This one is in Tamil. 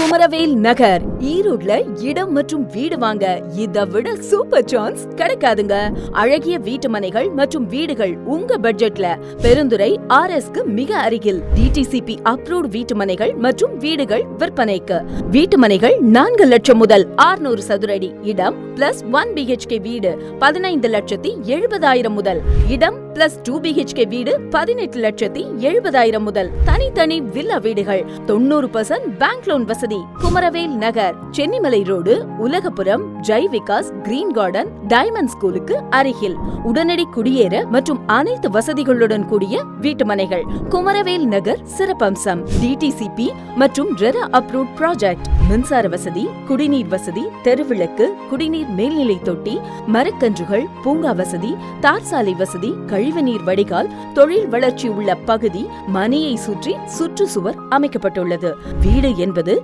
குமரவேல் நகர் ஈரோட்ல இடம் மற்றும் வீடு வாங்க இதை விட சூப்பர் சான்ஸ் கிடைக்காதுங்க. அழகிய வீட்டு மனைகள் மற்றும் வீடுகள் உங்க பட்ஜெட்ல பெருந்துறை RS-க்கு மிக அருகில் DTCP அப்ரூவ்ட் வீட்டு மனைகள் மற்றும் வீடுகள் விற்பனைக்கு. வீட்டு மனைகள் 4 லட்சம் முதல் 600 சதுரடி இடம் பிளஸ் 1 BHK வீடு 15,70,000 முதல் இடம் பிளஸ் 2 BHK வீடு 18,70,000 முதல் தனித்தனி வில்லா வீடுகள் 90% பேங்க் லோன் வசதி. Kumaravel Nagar Chennimalai road Ulagapuram Jai Vikas green garden diamond ஸ்கூலுக்கு அருகில். உடனடி குடியேற மற்றும் அனைத்து வசதிகளுடன் கூடிய வீட்டு மனைகள். குமரவேல் நகர் சிறப்பம்சம் DTCP மற்றும் ரெரா அப்ரூவ்ட் ப்ராஜெக்ட். மின்சார வசதி, குடிநீர் வசதி, தெருவிளக்கு, குடிநீர் மேல்நிலை தொட்டி, மரக்கன்றுகள், பூங்கா வசதி, தார் சாலை வசதி, கழிவுநீர் வடிகால், தொழில் வளர்ச்சி உள்ள பகுதி, மனையை சுற்றி சுற்றுச்சுவர் அமைக்கப்பட்டுள்ளது. வீடு என்பது